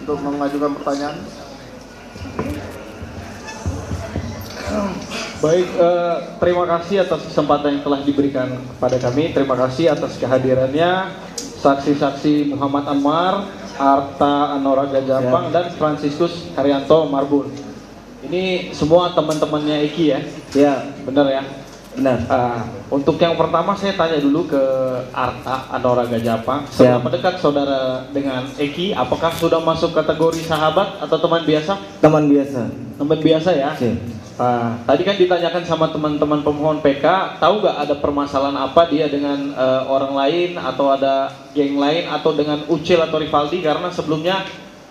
untuk mengajukan pertanyaan. Baik, terima kasih atas kesempatan yang telah diberikan kepada kami. Terima kasih atas kehadirannya saksi-saksi Muhammad Anwar, Arta Anoraga Japang, dan Franciscus Haryanto Marbun. Ini semua teman-temannya Eki ya? Ya, benar ya? benar. Untuk yang pertama saya tanya dulu ke Arta Anoraga Japang. Seberapa dekat saudara dengan Eki? Apakah sudah masuk kategori sahabat atau teman biasa? Teman biasa. Teman biasa ya? Ya. Tadi kan ditanyakan sama teman-teman pemohon PK, tahu nggak ada permasalahan apa dia dengan orang lain atau ada geng lain atau dengan Ucil atau Rivaldi, karena sebelumnya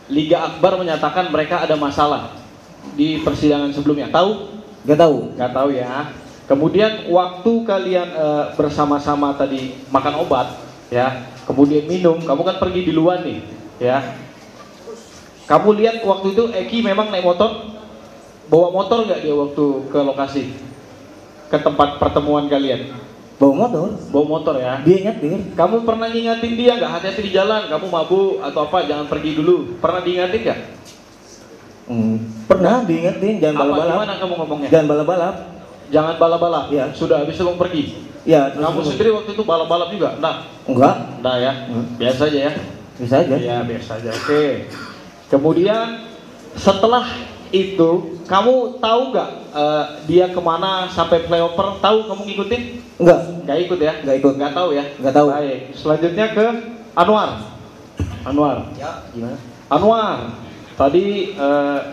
Liga Akbar menyatakan mereka ada masalah di persidangan sebelumnya. Tahu? Gak tahu. Nggak tahu ya. Kemudian waktu kalian bersama-sama tadi makan obat, ya, kemudian minum, kamu kan pergi di luar nih, ya. Kamu lihat waktu itu Eki memang naik motor? Bawa motor nggak dia waktu ke lokasi, ke tempat pertemuan kalian? Bawa motor. Bawa motor ya. Dia nyetir. Kamu pernah ngingatin dia nggak, hati-hati di jalan, kamu mabuk atau apa, jangan pergi dulu? Pernah diingatin nggak? Pernah diingetin, jangan balap-balap. Gimana kamu ngomongnya? Jangan balap-balap. Jangan balap-balap. Ya. Sudah habis itu kamu pergi. Ya. Kamu sendiri waktu itu balap-balap juga? Nah. Enggak. Nah ya. Biasa aja ya. Bisa aja. Ya biasa aja. Oke. Kemudian setelah itu kamu tahu nggak dia kemana sampai flyover? Tahu, kamu ngikutin? Enggak. Nggak ikut ya? Nggak ikut. Nggak tahu ya? Nggak tahu. Baik. Selanjutnya ke Anwar. Anwar. Ya. Gimana? Anwar. Tadi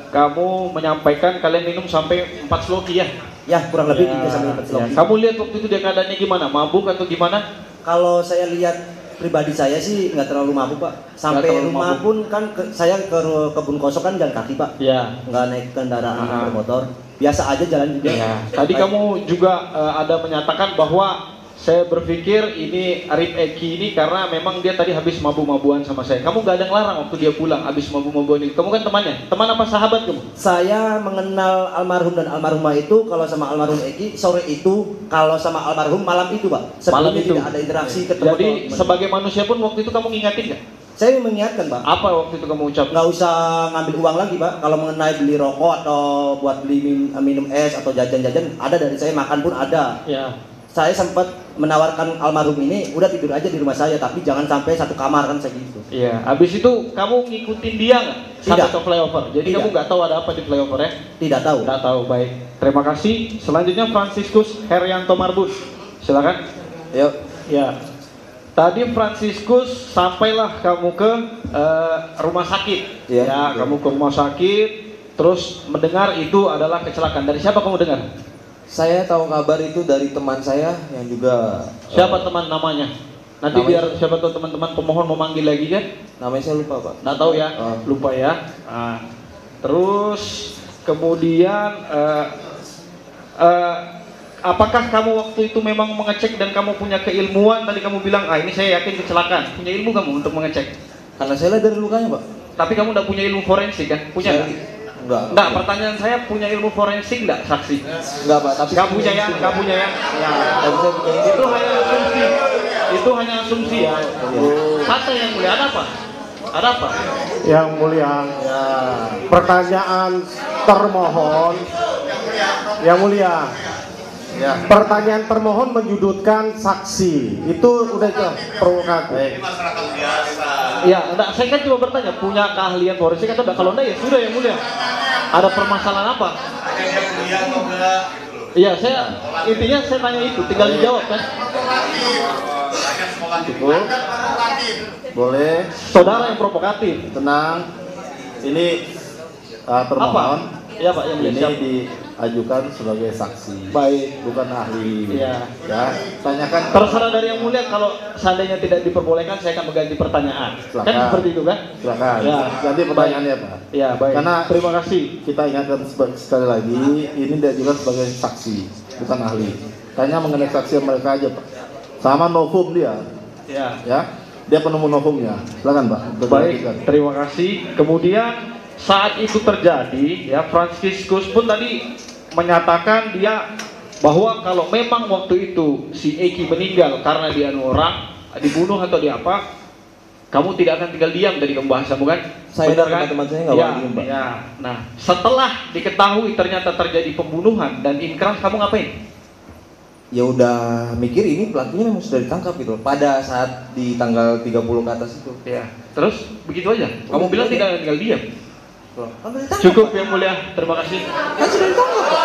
kamu menyampaikan kalian minum sampai 4 sloki ya? Ya, kurang lebih Ya, 3 sampai 4 sloki. ya. Kamu lihat waktu itu dia keadaannya gimana? Mabuk atau gimana? Kalau saya lihat pribadi saya sih nggak terlalu mabuk, Pak. Sampai Nggak terlalu rumah mabuk. pun kan saya ke kebun kosong kan jalan kaki, Pak. Ya. Nggak naik kendaraan bermotor. Biasa aja jalan juga. Ya. Tadi kamu juga ada menyatakan bahwa saya berpikir ini Arif Eki ini karena memang dia tadi habis mabu-mabuan sama saya. Kamu nggak ada ngelarang waktu dia pulang habis mabu-mabuan itu. Kamu kan temannya. Teman apa sahabat kamu? Saya mengenal almarhum dan almarhumah itu kalau sama almarhum Eki sore itu, kalau sama almarhum malam itu, Pak. Malam Sebelumnya itu. tidak ada interaksi ketemu. Jadi sebagai manusia pun waktu itu kamu ngingatin nggak? Saya mengingatkan, Pak. Apa waktu itu kamu ucap? Nggak usah ngambil uang lagi, Pak. Kalau mengenai beli rokok atau buat beli minum es atau jajan-jajan, ada dari saya, makan pun ada. Ya. Saya sempat menawarkan almarhum ini, udah tidur aja di rumah saya, tapi jangan sampai satu kamar kan saya gitu. Iya. Habis itu kamu ngikutin dia nggak? Sampai Tidak. ke flyover. Jadi Tidak. kamu nggak tahu ada apa di flyover ya? Tidak tahu. Nggak tahu. Baik. Terima kasih. Selanjutnya Franciscus Haryanto Marbun. Silakan. Yuk. Ya. Tadi Franciscus sampailah kamu ke rumah sakit. Iya. Ya, kamu ke rumah sakit. Terus mendengar itu adalah kecelakaan. Dari siapa kamu dengar? Saya tahu kabar itu dari teman saya yang juga. Siapa teman namanya? Nanti namanya- biar siapa tahu teman-teman pemohon mau manggil lagi kan? Namanya saya lupa, Pak. Nggak tahu ya, Oh. lupa ya. Terus kemudian apakah kamu waktu itu memang mengecek dan kamu punya keilmuan? Tadi kamu bilang, ini saya yakin kecelakaan. Punya ilmu kamu untuk mengecek? Karena saya lihat dari lukanya, Pak. Tapi kamu nggak punya ilmu forensik kan? Punya Saya- nggak? Enggak. Pertanyaan saya, punya ilmu forensik nggak saksi? Enggak, Pak. Tapi Nggak punya ya, nggak punya ya. Ya. Tapi saya punya ini. Itu hanya asumsi. Itu hanya asumsi ya. Santai yang mulia, ada apa? Ada apa? Yang mulia, pertanyaan termohon. Yang mulia, pertanyaan termohon menyudutkan saksi. Itu udah provokatif. Ya, enggak, saya kan cuma bertanya, punya keahlian forensik atau enggak? Kalau enggak ya sudah yang mulia. Ada permasalahan apa? Iya, saya intinya saya tanya itu, tinggal dijawab kan. Cukup. Boleh. Saudara yang provokatif. Tenang. Ini termohon. Iya Pak, yang mulia. Ini Siap. diajukan sebagai saksi. Baik. Bukan ahli. Iya. Ya. Tanyakan. Terserah dari yang mulia, kalau seandainya tidak diperbolehkan saya akan mengganti pertanyaan. Silakan. Kan seperti itu kan? Silakan. Ya. Ganti pertanyaannya, Pak. Ya, baik. Karena Terima kasih. kita ingatkan sekali lagi, ini diajukan sebagai saksi, bukan ahli. Tanya mengenai saksi mereka aja, Pak. Sama novum dia, Ya. ya. Dia penemu novumnya. Silakan, Pak. Baik, terima kasih. Kemudian saat itu terjadi, ya, Franciscus pun tadi menyatakan dia bahwa kalau memang waktu itu si Eki meninggal karena dia orang dibunuh atau di apa, Kamu tidak akan tinggal diam dari pembahasanmu kan? Saya Benar dan teman-teman saya nggak bakal diem, Pak. Ya. Nah, setelah diketahui ternyata terjadi pembunuhan dan inkrah, kamu ngapain? Ya udah mikir ini pelakunya memang sudah ditangkap gitu pada saat di tanggal 30 ke atas itu. Ya. Terus begitu aja. Kamu bilang tidak akan tinggal diam. Kan sudah ditangkap, Cukup Pak. yang mulia. Terima kasih. Kan sudah ditangkap, Pak.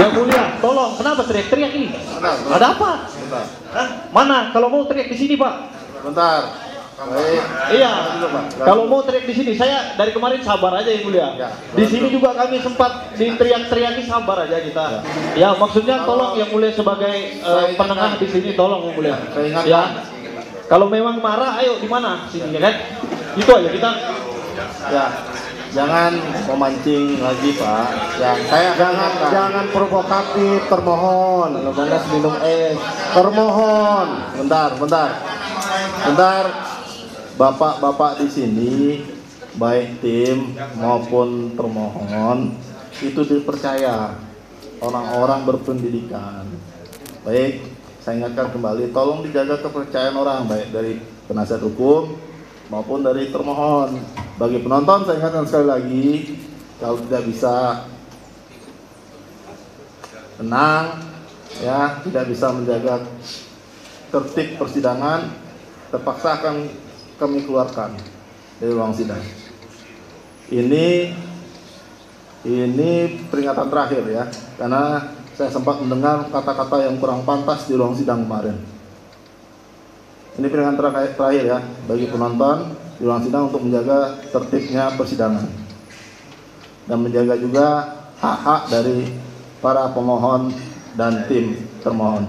Yang mulia, tolong. Kenapa teriak-teriak ini? Bentar. Ada apa? Bentar. Hah? Mana? Kalau mau teriak di sini, Pak. Bentar. Baik. Iya. Dulu, Pak. Kalau mau teriak di sini, saya dari kemarin sabar aja yang mulia. Ya, Di sini juga kami sempat diteriak-teriaki, sabar aja kita. Ya, maksudnya tolong yang mulia sebagai Saya penengah ingatkan. di sini, tolong yang mulia. Saya ingatkan. Ya. Kalau memang marah, ayo di mana? Sini ya kan? Itu aja kita. Ya, jangan memancing lagi Pak. Ya, saya jangan provokatif, termohon. Kalau panas minum es. Termohon. Bentar. Bapak-bapak di sini, baik tim maupun termohon, itu dipercaya orang-orang berpendidikan. Baik, saya ingatkan kembali, tolong dijaga kepercayaan orang, baik dari penasihat hukum maupun dari termohon. Bagi penonton, saya ingatkan sekali lagi, kalau tidak bisa tenang, ya, tidak bisa menjaga tertib persidangan, terpaksa akan kami keluarkan dari ruang sidang. Ini peringatan terakhir ya, karena saya sempat mendengar kata-kata yang kurang pantas di ruang sidang kemarin. Ini peringatan terakhir ya bagi penonton di ruang sidang untuk menjaga tertibnya persidangan dan menjaga juga hak-hak dari para pemohon dan tim termohon.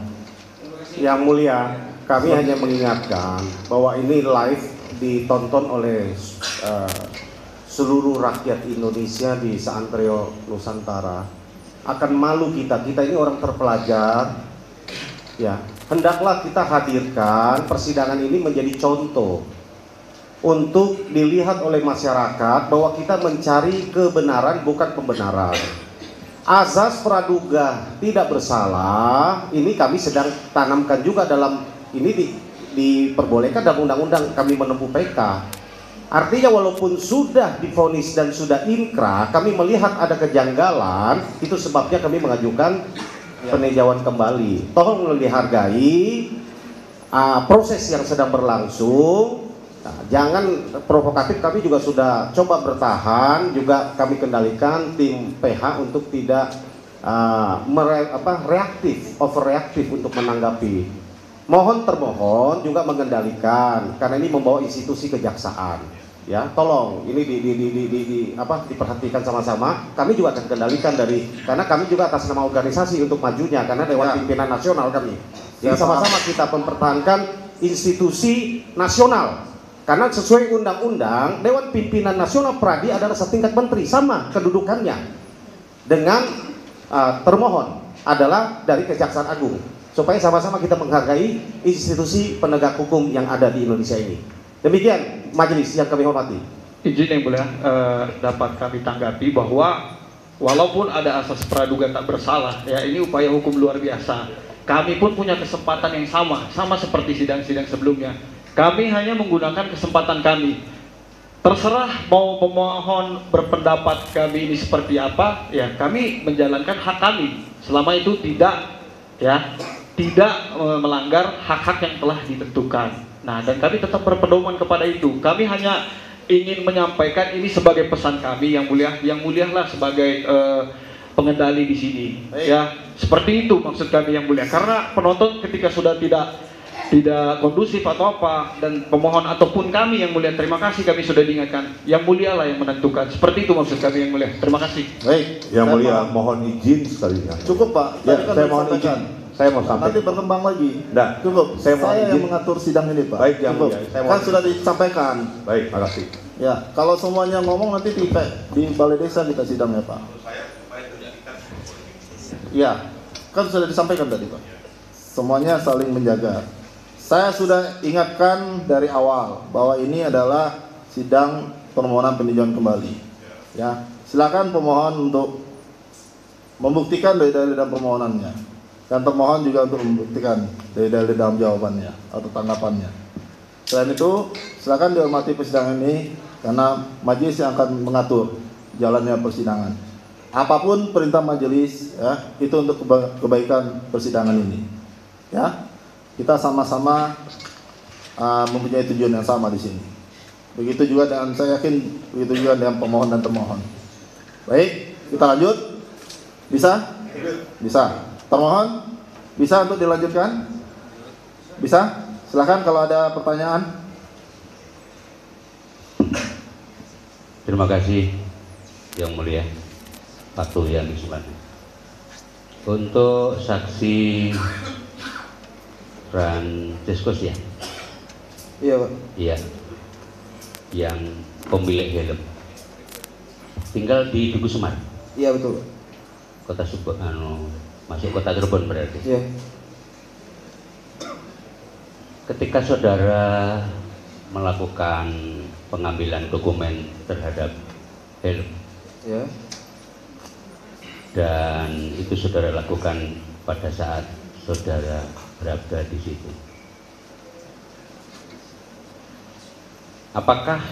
Yang mulia, kami hanya mengingatkan bahwa ini live ditonton oleh seluruh rakyat Indonesia di Seantero Nusantara. Akan malu kita ini orang terpelajar. Ya, hendaklah kita hadirkan persidangan ini menjadi contoh untuk dilihat oleh masyarakat bahwa kita mencari kebenaran bukan pembenaran. Azas praduga tidak bersalah ini kami sedang tanamkan juga dalam ini diperbolehkan dalam undang-undang kami menempuh PK. Artinya walaupun sudah divonis dan sudah inkrah, kami melihat ada kejanggalan, itu sebabnya kami mengajukan peninjauan kembali. Tolong dihargai proses yang sedang berlangsung. Nah, jangan provokatif, kami juga sudah coba bertahan, juga kami kendalikan tim PH untuk tidak reaktif, overreaktif untuk menanggapi. Mohon termohon juga mengendalikan karena ini membawa institusi kejaksaan. Ya, tolong ini diperhatikan sama-sama. Kami juga akan kendalikan karena kami juga atas nama organisasi untuk majunya karena Dewan Pimpinan Nasional kami. Jadi sama-sama kita mempertahankan institusi nasional. Karena sesuai undang-undang Dewan Pimpinan Nasional Pradi adalah setingkat menteri, sama kedudukannya dengan termohon adalah dari Kejaksaan Agung, supaya sama-sama kita menghargai institusi penegak hukum yang ada di Indonesia ini. Demikian majelis yang kami hormati. Izin yang mulia, dapat kami tanggapi bahwa walaupun ada asas praduga tak bersalah, ya ini upaya hukum luar biasa. Kami pun punya kesempatan yang sama seperti sidang-sidang sebelumnya. Kami hanya menggunakan kesempatan kami. Terserah mau pemohon berpendapat kami ini seperti apa, ya kami menjalankan hak kami. Selama itu tidak melanggar hak-hak yang telah ditentukan. Nah, dan kami tetap berpedoman kepada itu. Kami hanya ingin menyampaikan ini sebagai pesan kami yang mulialah sebagai pengendali di sini. Ya, seperti itu maksud kami yang mulia. Karena penonton ketika sudah tidak kondusif atau apa, dan pemohon ataupun kami yang mulia, terima kasih kami sudah diingatkan. Yang mulia lah yang menentukan. Seperti itu maksud kami yang mulia. Terima kasih. Baik, Yang mulia, mohon izin sekali ya. cukup Pak. Ya, Tadi kan saya sudah mohon disampaikan. izin. Saya mau Nanti sampaikan. berkembang lagi. Nggak. Cukup. Saya mohon yang izin. mengatur sidang ini Pak. Baik, yang Cukup. mulia. Saya Kan mohon sudah disampaikan. Baik, makasih. Ya, kalau semuanya ngomong nanti di balai desa kita sidang ya Pak. Ya, kan sudah disampaikan tadi Pak. Semuanya saling menjaga. Saya sudah ingatkan dari awal bahwa ini adalah sidang permohonan peninjauan kembali. Ya, silakan pemohon untuk membuktikan dari dalil dan permohonannya. dan termohon juga untuk membuktikan dari dalil dalam jawabannya atau tanggapannya. Selain itu, silakan dihormati persidangan ini karena majelis yang akan mengatur jalannya persidangan. Apapun perintah majelis, ya, itu untuk kebaikan persidangan ini. Ya, kita sama-sama mempunyai tujuan yang sama di sini. Begitu juga dengan, saya yakin begitu juga dengan pemohon dan termohon. Baik, kita lanjut. Bisa? Bisa. Termohon, bisa untuk dilanjutkan? Bisa? Silakan kalau ada pertanyaan. Terima kasih Yang Mulia Patuh yang Subhanahu. Untuk saksi Francescus ya? Iya Pak. Iya. Yang pemilik helm. Tinggal di Tugu Semar. Iya betul. Kota masuk kota Cirebon berarti. Iya. Ketika saudara melakukan pengambilan dokumen terhadap helm, Iya. dan itu saudara lakukan pada saat saudara berada di situ. Apakah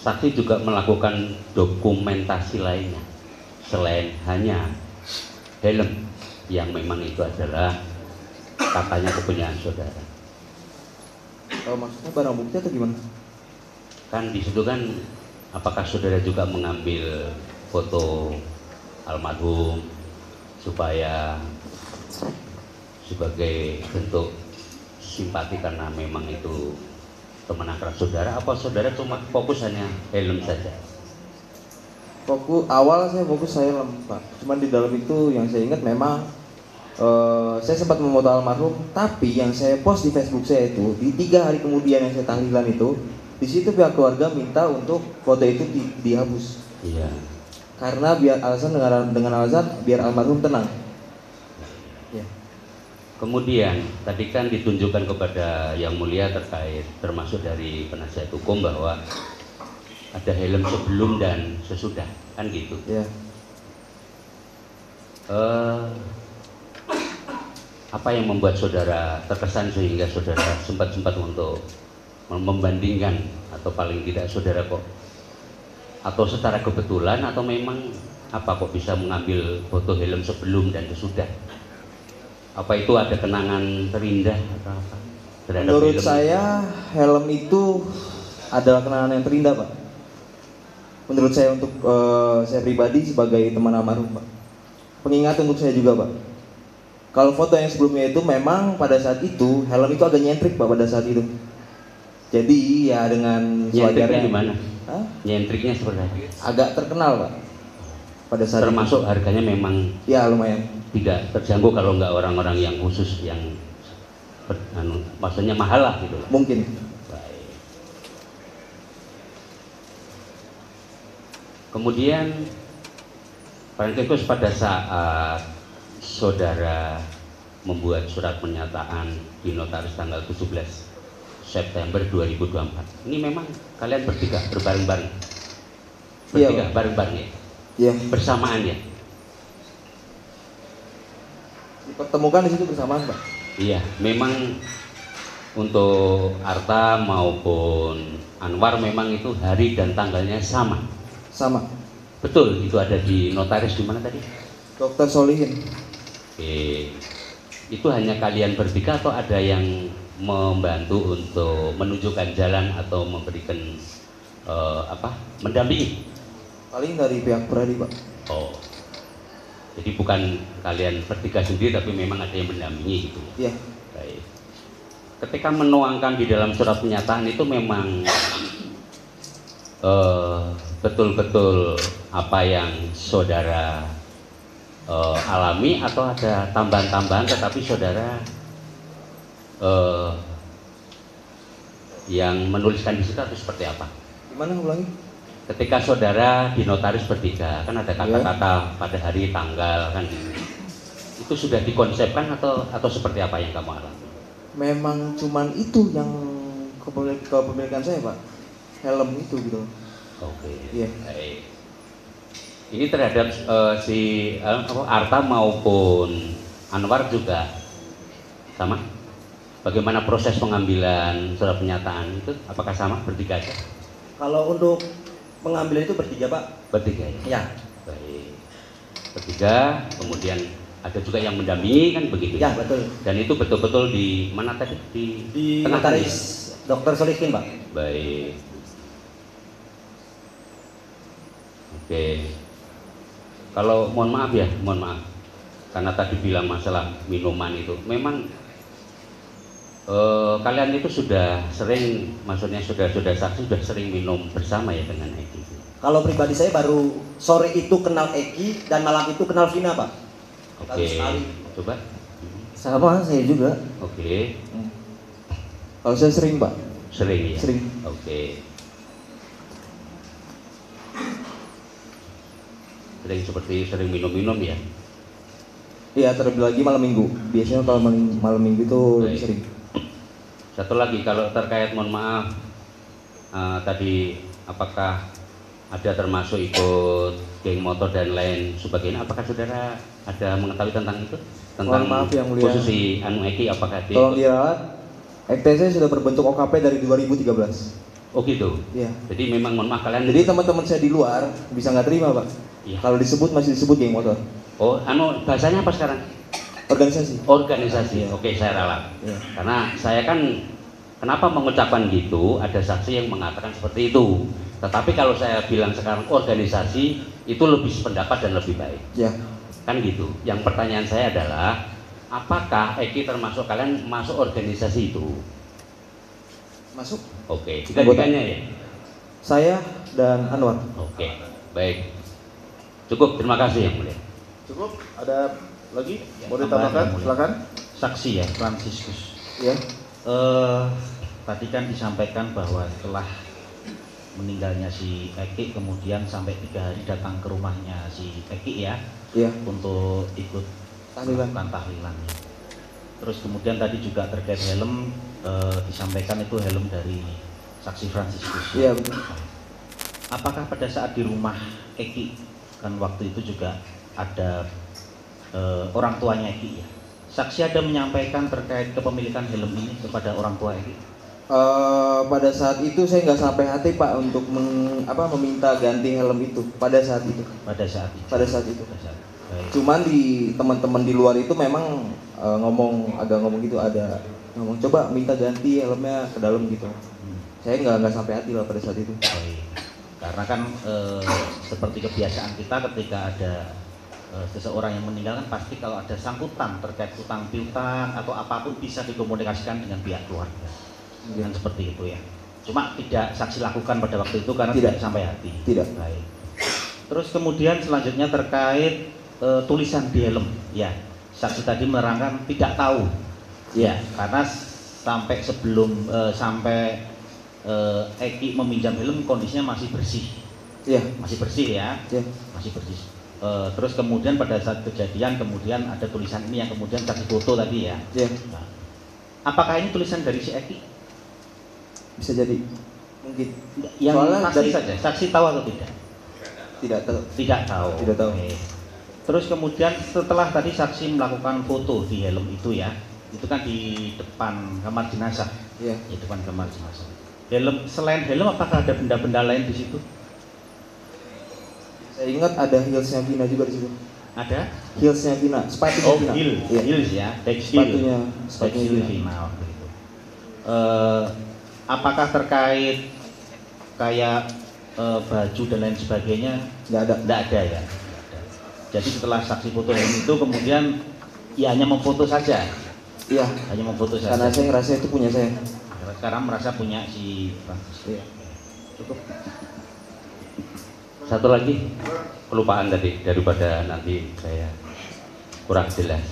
saksi juga melakukan dokumentasi lainnya selain hanya helm yang memang itu adalah katanya kepunyaan saudara? Maksudnya barang bukti atau gimana? Kan di situ kan, apakah saudara juga mengambil foto almarhum supaya sebagai bentuk simpati karena memang itu teman akrab saudara, apa saudara cuma fokus hanya helm saja? Awal saya fokus helm Pak. Cuman di dalam itu yang saya ingat memang saya sempat memoto almarhum, tapi yang saya post di Facebook saya itu di 3 hari kemudian yang saya tahlilan itu, di situ pihak keluarga minta untuk foto itu dihapus. Iya. Karena biar dengan alasan biar almarhum tenang. Ya. Kemudian tadi kan ditunjukkan kepada Yang Mulia terkait termasuk dari penasihat hukum bahwa ada helm sebelum dan sesudah, kan gitu. Ya. Apa yang membuat saudara terkesan sehingga saudara sempat untuk membandingkan, atau paling tidak saudara kok, atau secara kebetulan atau memang apa kok bisa mengambil foto helm sebelum dan sesudah? Apa itu ada kenangan terindah atau apa? Menurut saya helm itu adalah kenangan yang terindah Pak. Menurut saya untuk saya pribadi sebagai teman almarhum Pak. Pengingat untuk saya juga Pak. Kalau foto yang sebelumnya itu memang pada saat itu helm itu agak nyentrik Pak pada saat itu. Jadi ya dengan nyentriknya gimana? Hah? Nyentriknya seperti apa? Agak terkenal Pak. Pada saat termasuk itu. Harganya memang ya lumayan. Tidak terjangkau kalau nggak orang-orang yang khusus yang maksudnya mahal lah gitu. Mungkin. Baik. Kemudian Francescus pada saat saudara membuat surat pernyataan di notaris tanggal 17 September 2024. Ini memang kalian bertiga berbareng-bareng. Bertiga Iya, bareng-bareng ya? Iya. Bersamaan ya? Dipertemukan di situ bersamaan Pak. Iya, memang untuk Arta maupun Anwar memang itu hari dan tanggalnya sama. Sama. Betul, itu ada di notaris di mana tadi? Dr. Solihin. Oke. Itu hanya kalian bertiga atau ada yang membantu untuk menunjukkan jalan atau memberikan mendampingi? Paling dari pihak Pradi Pak. Oh. Jadi bukan kalian bertiga sendiri tapi memang ada yang mendampingi gitu. Iya. Baik. Ketika menuangkan di dalam surat pernyataan itu memang betul-betul apa yang saudara alami atau ada tambahan-tambahan tetapi saudara yang menuliskan di situ atau seperti apa? Gimana ulangi? Ketika saudara di notaris bertiga kan ada kata-kata pada hari tanggal kan itu sudah dikonsepkan atau seperti apa yang kamu alami? Memang cuman itu yang kepemilikan saya Pak, helm itu gitu. Oke. Iya. Baik. Ini terhadap si Arta maupun Anwar juga sama? Bagaimana proses pengambilan surat pernyataan itu? Apakah sama bertiga aja? Kalau untuk pengambilan itu bertiga Pak? Bertiga ya? Ya. Baik. Bertiga, kemudian ada juga yang mendampingi kan begitu Ya betul. Dan itu betul-betul di mana tadi? Di tengah notaris Dr. Solikin Pak. Baik. Oke. Kalau mohon maaf ya, mohon maaf. Karena tadi bilang masalah minuman itu, memang kalian itu sudah sering, maksudnya saudara-saudara saksi sudah sering minum bersama ya dengan Eki? Kalau pribadi saya baru sore itu kenal Eki dan malam itu kenal Vina Pak. Oke, coba. Sama saya juga. Oke, Kalau saya sering Pak. sering ya? Sering. Oke. Sering seperti sering minum-minum ya? Iya, terlebih lagi malam minggu. Biasanya kalau malam minggu itu lebih Baik. sering. Satu lagi kalau terkait, mohon maaf, tadi apakah ada termasuk ikut geng motor dan lain sebagainya? Apakah saudara ada mengetahui tentang itu? Tentang Mohon maaf, Yang Mulia. posisi Anu Eki, apakah dia Tolong ikut? diralat. EKTC sudah berbentuk OKP dari 2013. Oh gitu. Iya. Jadi memang mohon maaf kalian. Jadi teman-teman saya di luar bisa nggak terima Pak. Iya. Kalau disebut masih disebut geng motor. Oh, bahasanya apa sekarang? Organisasi. Organisasi. Iya. Oke, saya ralat. Iya. Karena saya kan kenapa mengucapkan gitu? Ada saksi yang mengatakan seperti itu. Tetapi kalau saya bilang sekarang organisasi itu lebih sependapat dan lebih baik. Ya. Kan gitu. Yang pertanyaan saya adalah apakah Eki termasuk kalian masuk organisasi itu? Masuk. Oke, tiga-tiganya ya? Saya dan Anwar. Oke, baik. Cukup, terima kasih Yang Mulia. Cukup? Ada lagi? Mau Ya, ditambahkan? tambahan, Yang Mulia. Silakan. Saksi ya, Fransiskus. Ya. Tadi kan disampaikan bahwa setelah meninggalnya si Eki kemudian sampai 3 hari datang ke rumahnya si Eki ya, Iya. untuk ikut Tahlilan. melakukan tahlilannya. Terus kemudian tadi juga terkait helm, disampaikan itu helm dari saksi Fransiskus. Iya betul. Apakah pada saat di rumah Eki kan waktu itu juga ada orang tuanya Eki ya? Saksi ada menyampaikan terkait kepemilikan helm ini kepada orang tua Eki? Pada saat itu saya nggak sampai hati Pak untuk meminta ganti helm itu pada saat itu. Pada saat itu. Pada saat itu. Pada saat. Baik. Cuman di teman-teman di luar itu memang ngomong gitu, ada ngomong coba minta ganti helmnya ke dalam gitu. Saya nggak sampai hati lah pada saat itu. Baik. Karena kan seperti kebiasaan kita ketika ada seseorang yang meninggal kan pasti kalau ada sangkutan terkait utang piutang atau apapun bisa dikomunikasikan dengan pihak keluarga. Dengan seperti itu ya. Cuma tidak saksi lakukan pada waktu itu karena tidak sampai hati. Tidak. Baik. Terus kemudian selanjutnya terkait tulisan di helm. Ya, saksi tadi menerangkan tidak tahu. Ya, karena sampai sebelum Eki meminjam helm kondisinya masih bersih. Iya. Masih bersih ya. Iya. Masih bersih. Terus kemudian pada saat kejadian kemudian ada tulisan ini yang kemudian saksi foto tadi ya. Iya. Nah, apakah ini tulisan dari si Eki? Bisa jadi. Mungkin. Yang Soalnya pasti dari- saja, saksi tahu atau tidak? Tidak tahu. Tidak tahu. Tidak tahu. Oke. Terus kemudian setelah tadi saksi melakukan foto di helm itu ya, itu kan di depan kamar jenazah. Iya. Di depan kamar jenazah. Helm, selain helm apakah ada benda-benda lain di situ? Saya ingat ada heelsnya Vina juga di situ. Ada? Heelsnya Vina, sepatunya Oh, Vina. heel, Iya. heels ya, back heel. Sepatunya Back heel Vina. Vina waktu itu. Apakah terkait kayak baju dan lain sebagainya? Nggak ada. Tidak ada ya. Nggak ada. Jadi setelah saksi foto helm itu kemudian ya hanya memfoto saja. Iya. Hanya memfoto saja. Karena saya ngerasa itu punya saya. Sekarang merasa punya si Francis. Iya. Cukup. Satu lagi kelupaan tadi daripada nanti saya kurang jelas.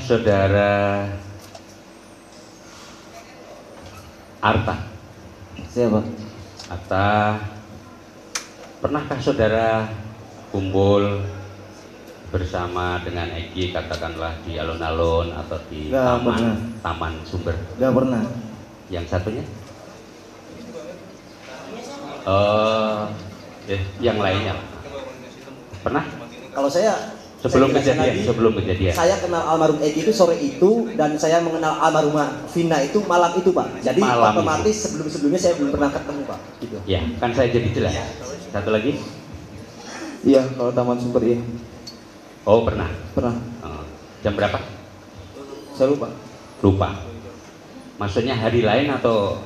Saudara Arta. Siapa? Arta, pernahkah saudara kumpul bersama dengan Eki katakanlah di alun-alun atau di Nggak pernah. taman Sumber? Gak pernah. Yang satunya? Yang lainnya. Pernah? Kalau saya Sebelum jelaskan kejadian, sebelum kejadian. Saya kenal almarhum Eki itu sore itu, dan saya mengenal almarhumah Vina itu malam itu, Pak. Jadi Malam otomatis sebelum-sebelumnya saya belum pernah ketemu, Pak. Gitu. Ya, kan saya jadi jelas. Satu lagi? Iya, kalau Taman Sumber iya. Oh, pernah. Pernah. Jam berapa? Saya lupa. Lupa. Maksudnya hari lain atau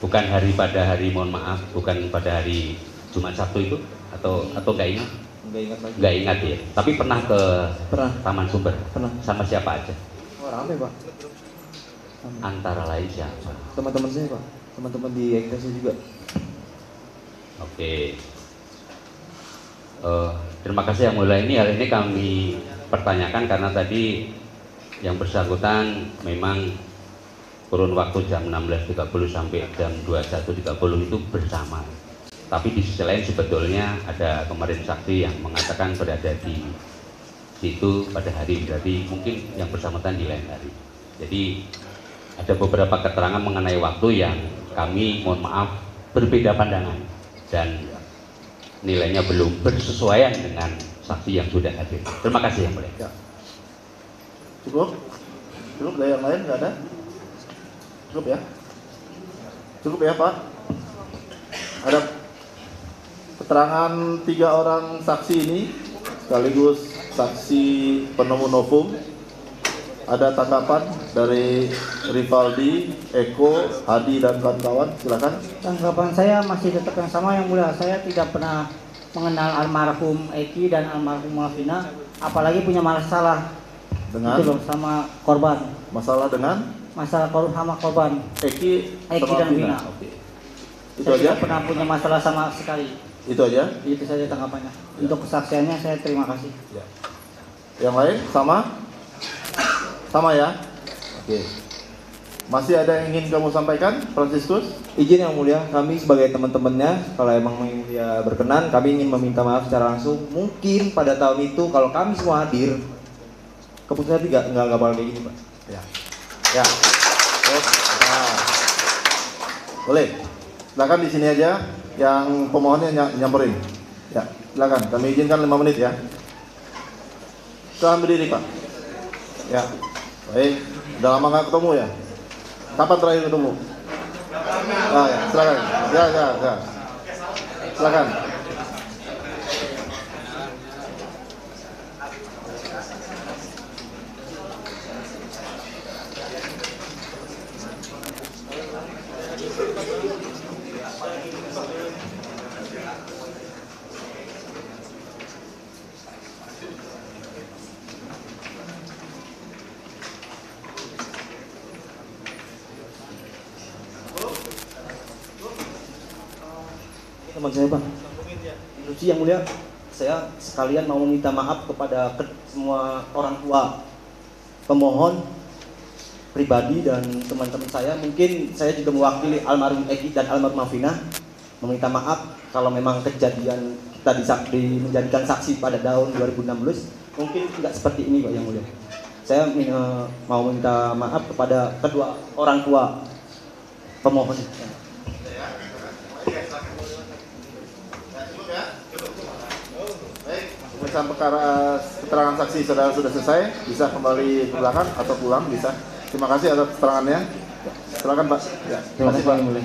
bukan hari pada hari, mohon maaf, bukan pada hari Jumat Sabtu itu? Atau nggak ingat? Nggak ingat lagi. Nggak ingat ya. Tapi pernah ke Pernah. Taman Sumber? Pernah. Sama siapa aja? Oh, rame Pak. Antara lain siapa? Teman-teman saya Pak. Teman-teman di ekstasi juga. Oke. Terima kasih Yang Mulia. Ini hal ini kami pertanyakan karena tadi yang bersangkutan memang kurun waktu jam 16.30 sampai jam 21.30 itu bersama. Tapi di sisi lain sebetulnya ada kemarin saksi yang mengatakan berada di situ pada hari, berarti mungkin yang bersangkutan di lain hari. Jadi ada beberapa keterangan mengenai waktu yang kami mohon maaf berbeda pandangan dan nilainya belum bersesuaian dengan saksi yang sudah hadir. Terima kasih Yang Mulia. Ya. Cukup? Cukup dari yang lain nggak ada? Cukup ya? Cukup ya Pak? Ada keterangan 3 orang saksi ini sekaligus saksi penemu novum. Ada tanggapan dari Rivaldi, Eko, Hadi dan kawan-kawan, silakan. Tanggapan saya masih tetap yang sama Yang Mulia. Saya tidak pernah mengenal almarhum Eki dan almarhum Vina, apalagi punya masalah Dengan itu loh, sama korban. masalah dengan Masalah sama korban Eki dan sama Vina. Oke. Itu Saya aja? tidak pernah punya masalah sama sekali. Itu aja? Itu saja tanggapannya. Untuk kesaksiannya saya terima kasih. Ya. Yang lain sama? Sama ya? Oke. Masih ada yang ingin kamu sampaikan, Franciscus? Izin Yang Mulia, kami sebagai teman-temannya, kalau emang Yang Mulia berkenan, kami ingin meminta maaf secara langsung. Mungkin pada tahun itu kalau kami semua hadir, keputusan nggak bakal kayak gini Pak. Ya. Ya. Nah. Boleh. Silakan di sini aja. Yang pemohonnya nyamperin. Ya. Silakan. Kami izinkan 5 menit ya. Silahkan berdiri Pak. Ya. Baik. Udah lama nggak ketemu ya? Kapan terakhir ketemu? Ah, ya. Silakan. Ya. Silakan. Teman saya Pak, Lucy Yang Mulia, saya sekalian mau meminta maaf kepada semua orang tua pemohon pribadi dan teman-teman saya. Mungkin saya juga mewakili almarhum Eki dan almarhum Vina, meminta maaf kalau memang kejadian kita menjadikan saksi pada tahun 2016 mungkin tidak seperti ini Pak Yang Mulia. Saya mau minta maaf kepada kedua orang tua pemohon. Pemeriksaan perkara keterangan saksi saudara sudah selesai, bisa kembali ke belakang atau pulang bisa. Terima kasih atas keterangannya. Silakan Pak. Ya, Terima kasih Pak Yang Mulia.